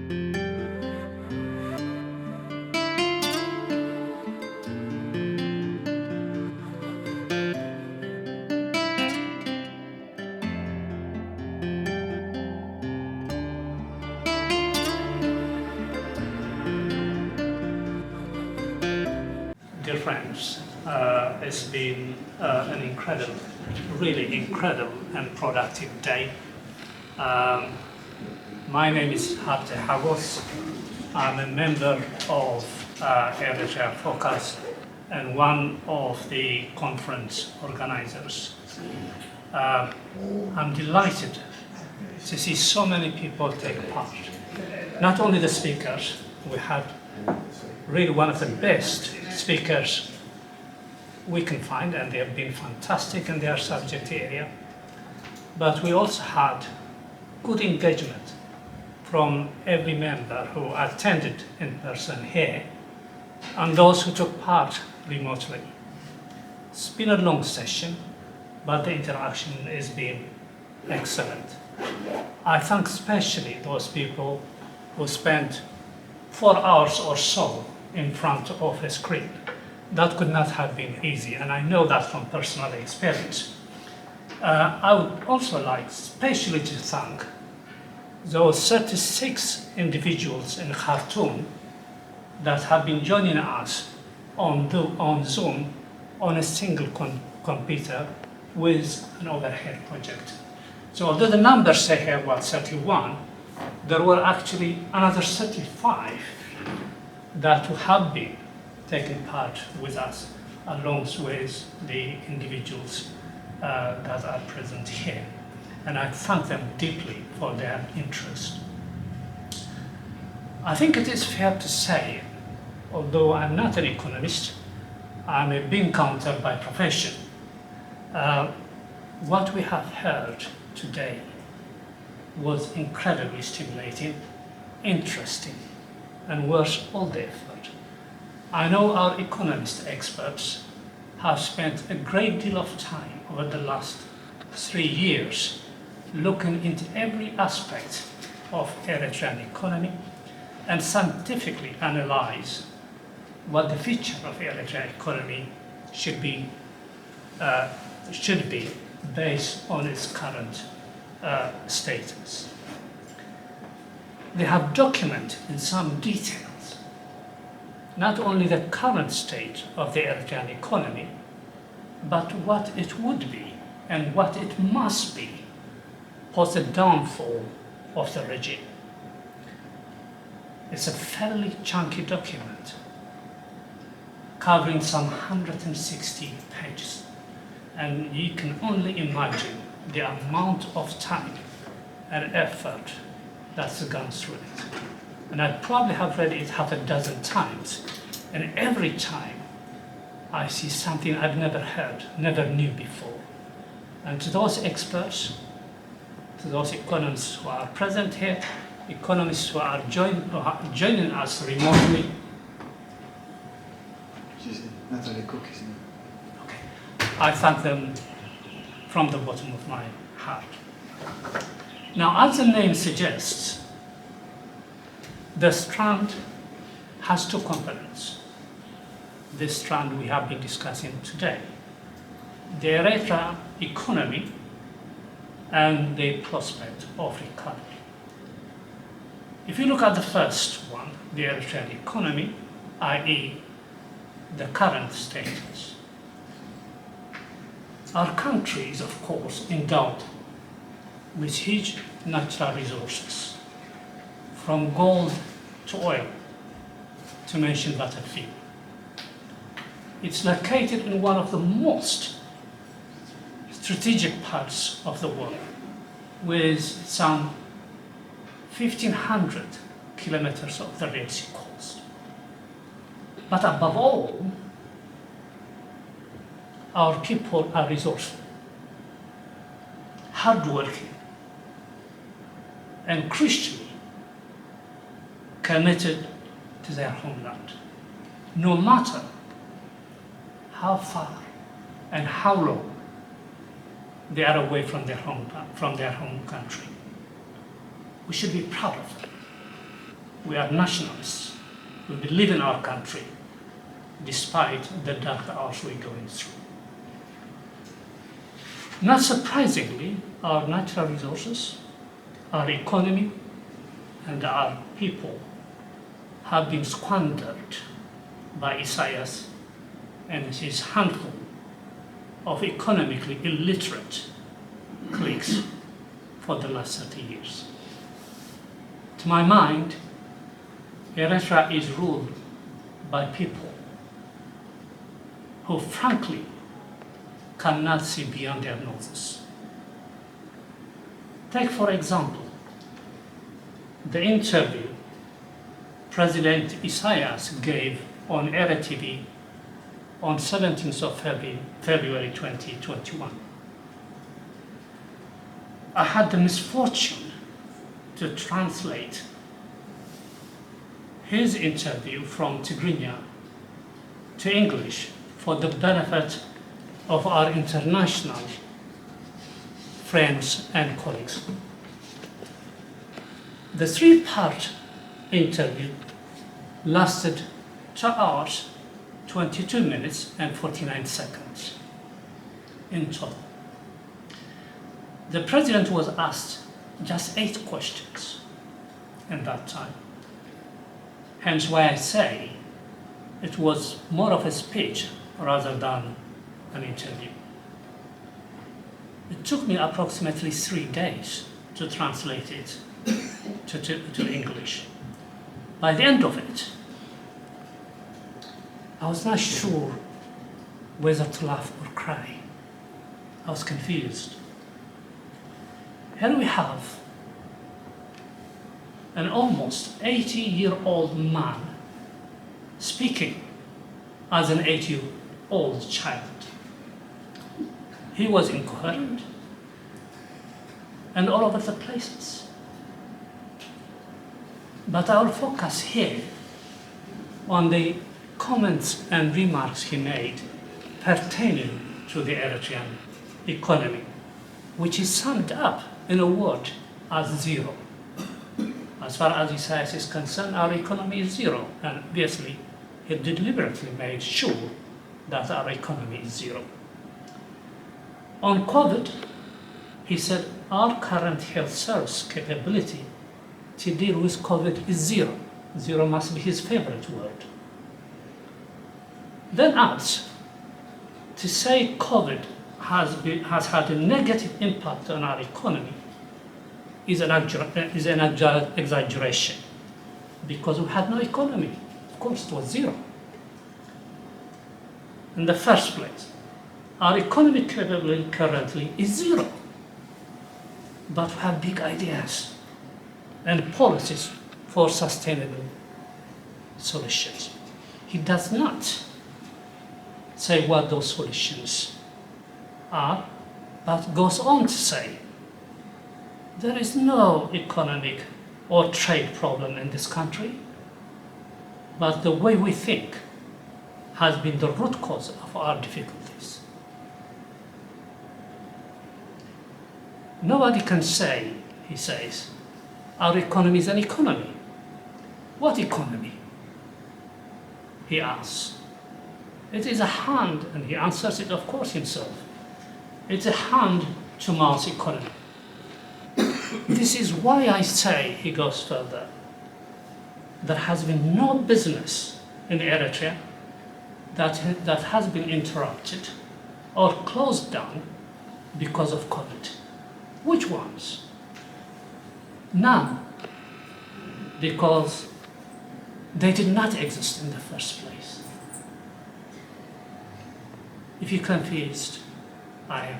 Dear friends, it's been an incredible, really incredible and productive day. My name is Habte Hagos. I'm a member of Eritrea Focus and one of the conference organizers. I'm delighted to see so many people take part. Not only the speakers, we had really one of the best speakers we can find, and they have been fantastic in their subject area. But we also had good engagement from every member who attended in person here and those who took part remotely. It's been a long session, but the interaction has been excellent. I thank especially those people who spent 4 hours or so in front of a screen. That could not have been easy, and I know that from personal experience. I would also like especially to thank those 36 individuals in Khartoum that have been joining us on Zoom on a single computer with an overhead projector. So although the numbers say here was 31, there were actually another 35 that have been taking part with us, along with the individuals that are present here. And I thank them deeply for their interest. I think it is fair to say, although I'm not an economist, I'm a bean counter by profession, what we have heard today was incredibly stimulating, interesting, and worth all the effort. I know our economist experts have spent a great deal of time over the last 3 years looking into every aspect of Eritrean economy and scientifically analyze what the future of the Eritrean economy should be based on its current status. They have documented in some details not only the current state of the Eritrean economy, but what it would be and what it must be post the downfall of the regime. It's a fairly chunky document covering some 160 pages, and you can only imagine the amount of time and effort that's gone through it. And I probably have read it half a dozen times, and every time I see something I've never heard, never knew before. And to those experts, to those economists who are present here, economists who are joining us remotely. Okay. I thank them from the bottom of my heart. Now, as the name suggests, the strand has 2 components. This strand we have been discussing today, the Eritrean economy and the prospect of recovery. If you look at the first one, the Eritrean economy, i.e. the current status, our country is of course endowed with huge natural resources, from gold to oil, to mention but a few. It's located in one of the most strategic parts of the world, with some 1,500 kilometers of the Red Sea coast. But above all, our people are resourceful, hardworking, and crucially committed to their homeland, no matter how far and how long they are away from their home country. We should be proud of them. We are nationalists. We believe in our country, despite the dark hours we're going through. Not surprisingly, our natural resources, our economy, and our people have been squandered by Isaias and his handful of economically illiterate cliques for the last 30 years. To my mind, Eritrea is ruled by people who frankly cannot see beyond their noses. Take, for example, the interview President Isaias gave on TV on 17th of February 2021. I had the misfortune to translate his interview from Tigrinya to English for the benefit of our international friends and colleagues. The three-part interview lasted 2 hours, 22 minutes, and 49 seconds in total. The president was asked just 8 questions in that time. Hence why I say it was more of a speech rather than an interview. It took me approximately 3 days to translate it to English. By the end of it, I was not sure whether to laugh or cry. I was confused. Here we have an almost 80-year-old man speaking as an 80-year-old child. He was incoherent and all over the places. But I will focus here on the comments and remarks he made pertaining to the Eritrean economy, which is summed up in a word as zero. As far as Isaias is concerned, our economy is zero, and obviously he deliberately made sure that our economy is zero. On COVID, he said our current health service capability to deal with COVID is zero. Zero must be his favorite word. Then adds to say COVID has had a negative impact on our economy is an exaggeration, because we had no economy. Of course, it was zero. In the first place, our economic capability currently is zero, but we have big ideas and policies for sustainable solutions. He does not say what those solutions are, but goes on to say there is no economic or trade problem in this country, but the way we think has been the root cause of our difficulties. Nobody can say, he says, our economy is an economy. What economy? He asks. It is a hand, and he answers it, of course, himself. It's a hand-to-mouth economy. This is why I say, he goes further, there has been no business in Eritrea that has been interrupted or closed down because of COVID. Which ones? None, because they did not exist in the first place. If you're confused, I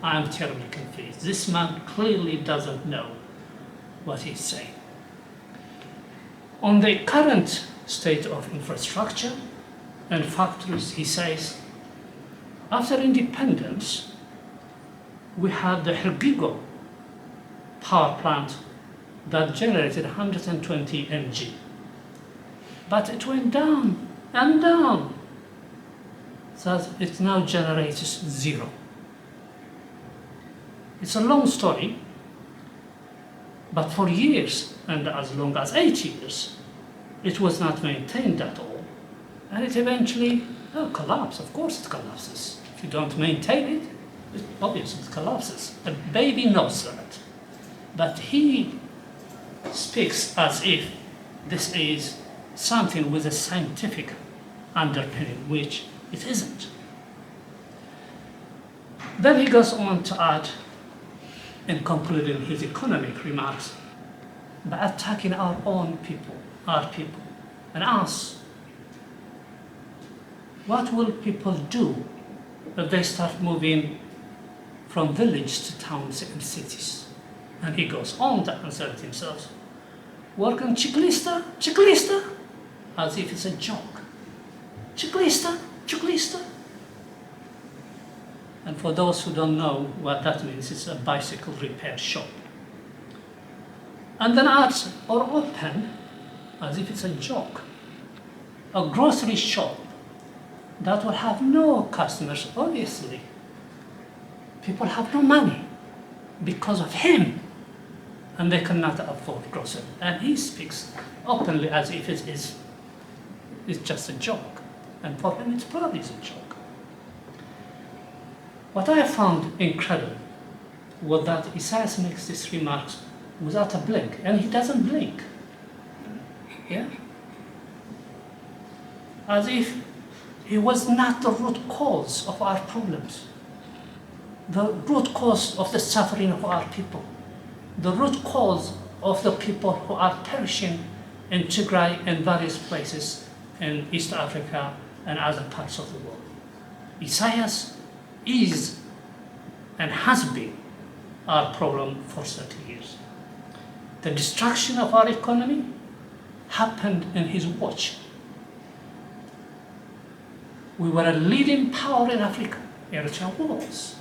am terribly confused. This man clearly doesn't know what he's saying. On the current state of infrastructure and factories, he says, after independence, we had the Hagos power plant that generated 120 mg. But it went down and down, so it now generates zero. It's a long story, But for years, and as long as 8 years, it was not maintained at all. And it eventually collapsed. Of course it collapses. If you don't maintain it, obviously it collapses. A baby knows that. But he speaks as if this is something with a scientific underpinning, which it isn't. Then he goes on to add, in concluding his economic remarks, by attacking our own people, and asks, what will people do if they start moving from villages to towns and cities? And he goes on to answer it himself, working checklista, as if it's a joke. Checklista. And for those who don't know what that means, it's a bicycle repair shop. And then adds, or open, as if it's a joke, a grocery shop that will have no customers, obviously. People have no money because of him, and they cannot afford grocery. And he speaks openly as if it's just a joke. And for him, it probably is a joke. What I found incredible was that Isaias makes these remarks without a blink, and he doesn't blink. Yeah? As if he was not the root cause of our problems, the root cause of the suffering of our people, the root cause of the people who are perishing in Tigray and various places in East Africa and other parts of the world. Isaias is and has been our problem for 30 years. The destruction of our economy happened in his watch. We were a leading power in Africa. Eritrea was.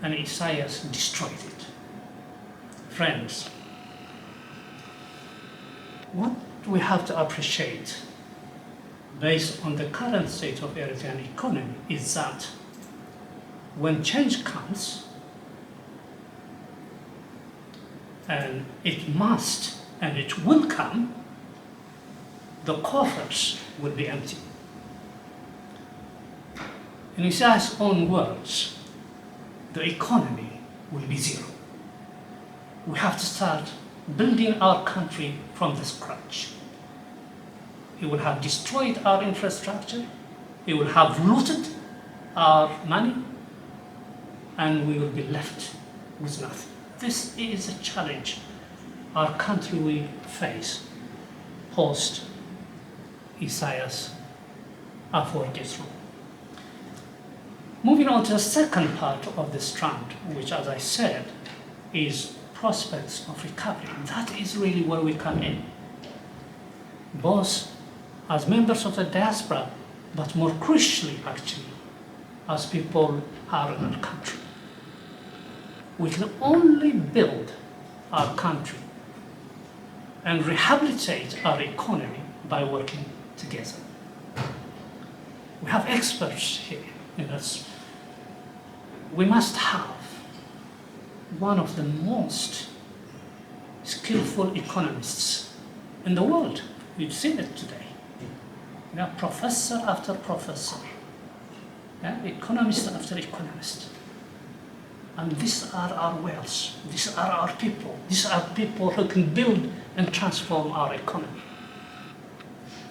And Isaias destroyed it. Friends, what we have to appreciate based on the current state of Eritrean economy is that when change comes, and it must and it will come, the coffers will be empty. In Isaiah's own words, the economy will be zero. We have to start building our country from the scratch. He will have destroyed our infrastructure, he will have looted our money, and we will be left with nothing. This is a challenge our country will face post Isaias Afwerki's rule. Moving on to the second part of the strand, which, as I said, is prospects of recovery. That is really where we come in, both as members of the diaspora, but more crucially, actually, as people are in our country. We can only build our country and rehabilitate our economy by working together. We have experts here in us. We must have one of the most skillful economists in the world. We've seen it today. We have professor after professor, economist after economist. And these are our wells, these are our people, these are people who can build and transform our economy.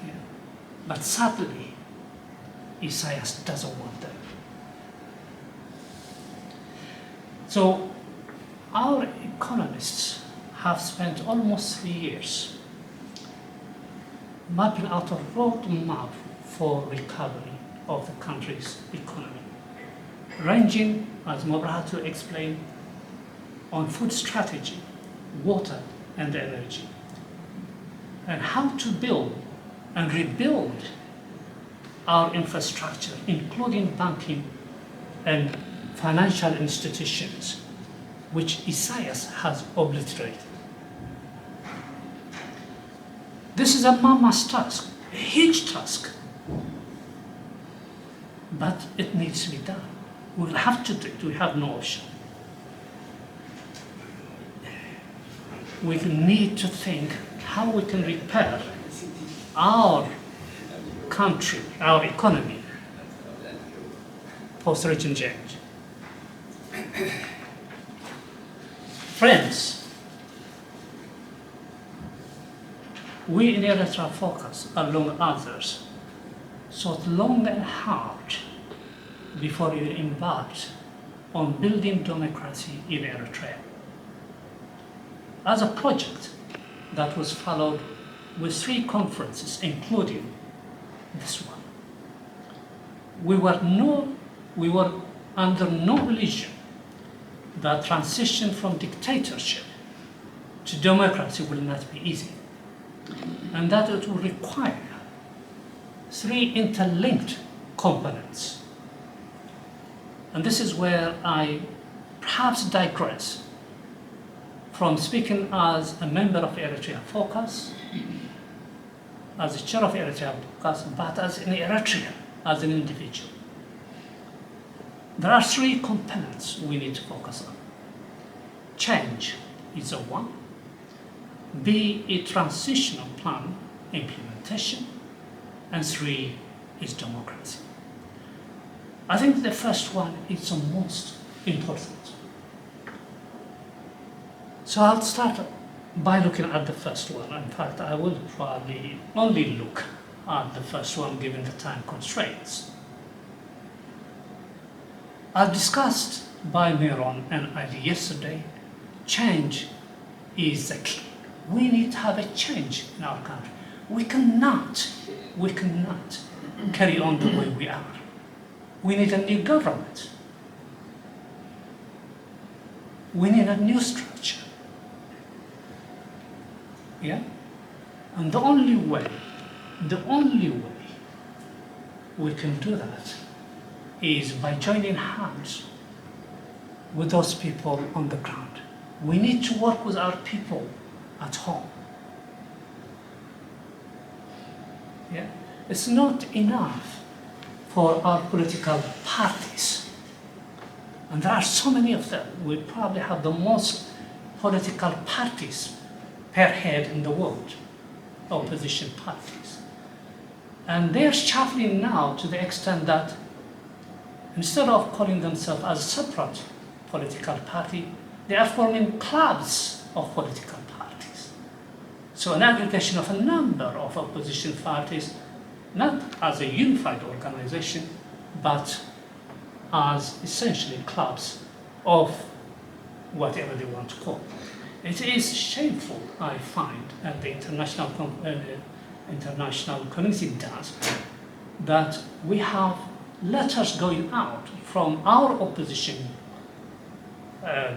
Yeah. But sadly, Isaias doesn't want them. So our economists have spent almost 3 years mapping out a roadmap for recovery of the country's economy, ranging, as Mobrahatu explained, on food strategy, water and energy, and how to build and rebuild our infrastructure, including banking and financial institutions, which Isaias has obliterated. This is a mammoth task, a huge task, but it needs to be done. We'll have to do it, we have no option. we need to think how we can repair our country, our economy, post-regime change. Friends, we in Eritrea focus, along others, thought long and hard before we embarked on building democracy in Eritrea. As a project that was followed with 3 conferences, including this one. We were under no illusion that transition from dictatorship to democracy will not be easy, and that it will require 3 interlinked components. And this is where I perhaps digress from speaking as a member of Eritrea Focus, as a chair of Eritrea Focus, but as an Eritrean, as an individual. There are 3 components we need to focus on. Change is a one. B, a transitional plan implementation. And 3 is democracy. I think the first one is the most important. So I'll start by looking at the first one. In fact, I will probably only look at the first one given the time constraints. As discussed by Miron and Ali yesterday, change is the key. We need to have a change in our country. We cannot carry on the way we are. We need a new government. We need a new structure. Yeah? And the only way we can do that is by joining hands with those people on the ground. We need to work with our people at home. Yeah? It's not enough for our political parties, and there are so many of them. We probably have the most political parties per head in the world, opposition parties. And they're shuffling now to the extent that instead of calling themselves as a separate political party, they are forming clubs of political parties. So an aggregation of a number of opposition parties, not as a unified organization, but as essentially clubs of whatever they want to call. It is shameful, I find, and the international community does, that we have letters going out from our opposition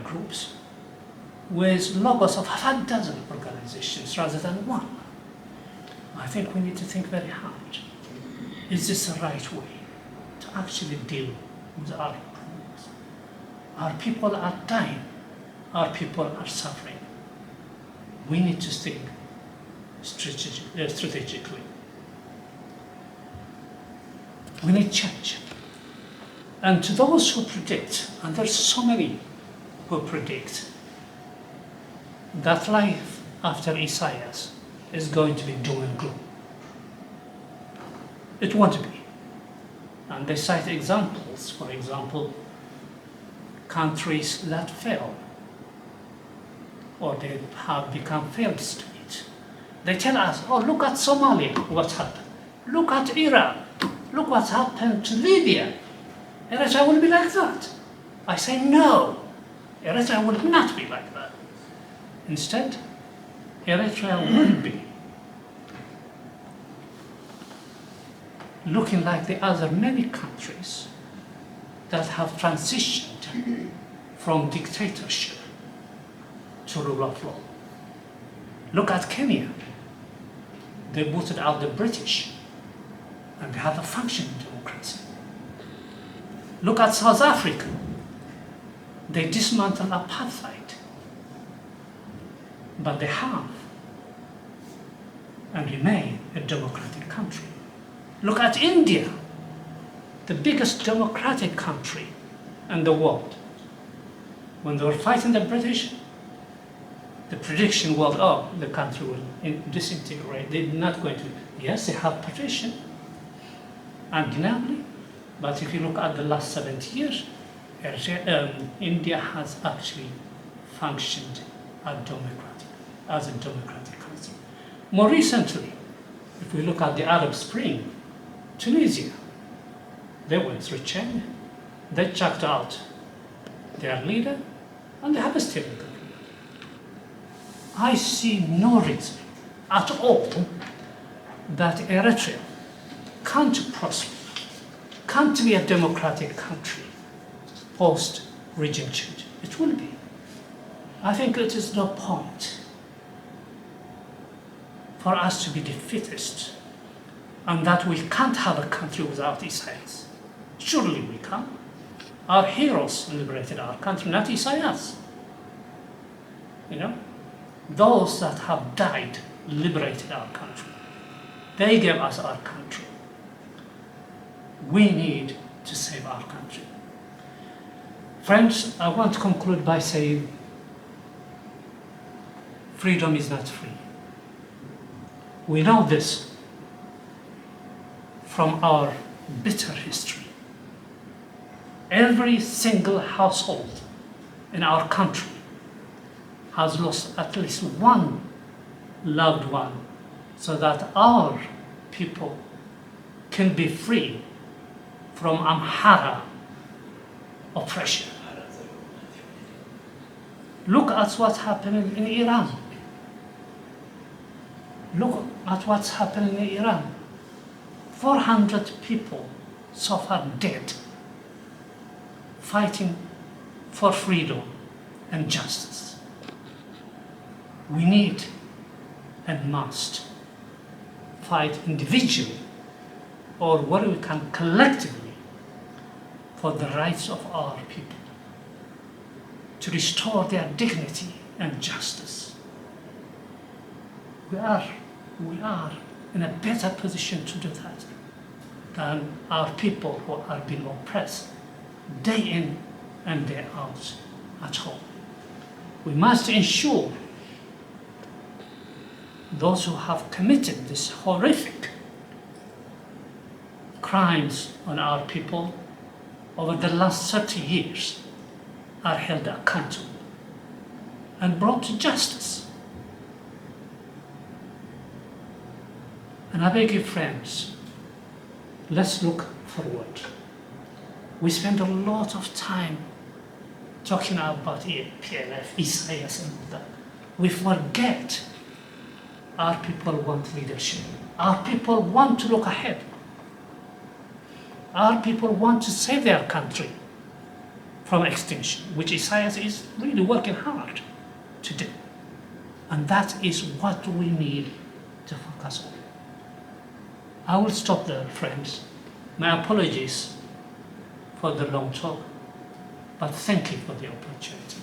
groups with logos of half a dozen organizations rather than one. I think we need to think very hard. Is this the right way to actually deal with our problems? Our people are dying. Our people are suffering. We need to think strategically. We need change. And to those who predict, and there's so many who predict, that life after Isaias is going to be doom and gloom. It won't be. And they cite examples, for example, countries that fail, or they have become failed states. They tell us, oh, look at Somalia, what happened. Look at Iran. Look what's happened to Libya. Eritrea will be like that. I say no. Eritrea will not be like that. Instead, Eritrea will be looking like the other many countries that have transitioned from dictatorship to rule of law. Look at Kenya. They booted out the British, and they have a functioning democracy. Look at South Africa. They dismantled apartheid, but they have and remain a democratic country. Look at India, the biggest democratic country in the world. When they were fighting the British, the prediction was, oh, the country will disintegrate. They're not going to. Yes, they have partition, undeniably. But if you look at the last 70 years, India has actually functioned as a democratic country. More recently, if we look at the Arab Spring, Tunisia, they went through change. They checked out their leader, and they have a stable government. I see no reason at all that Eritrea can't prosper, can't be a democratic country post-regime change. It will be. I think it is no point for us to be defeatist and that we can't have a country without Isaias. Surely we can. Our heroes liberated our country, not Isaias. You know? Those that have died liberated our country. They gave us our country. We need to save our country. Friends, I want to conclude by saying freedom is not free. We know this from our bitter history. Every single household in our country has lost at least one loved one so that our people can be free from Amhara oppression. Look at what's happening in Iran. Look at what's happening in Iran. 400 people so far dead, fighting for freedom and justice. We need and must fight individually or what we can collectively for the rights of our people, to restore their dignity and justice. We are in a better position to do that than our people who are being oppressed day in and day out at home. We must ensure those who have committed these horrific crimes on our people over the last 30 years are held accountable and brought to justice. And I beg you, friends, let's look forward. We spend a lot of time talking about PLF, Isaias, and that. We forget our people want leadership. Our people want to look ahead. Our people want to save their country from extinction, which Isaias is really working hard to do. And that is what we need to focus on. I will stop there, friends. My apologies for the long talk, but thank you for the opportunity.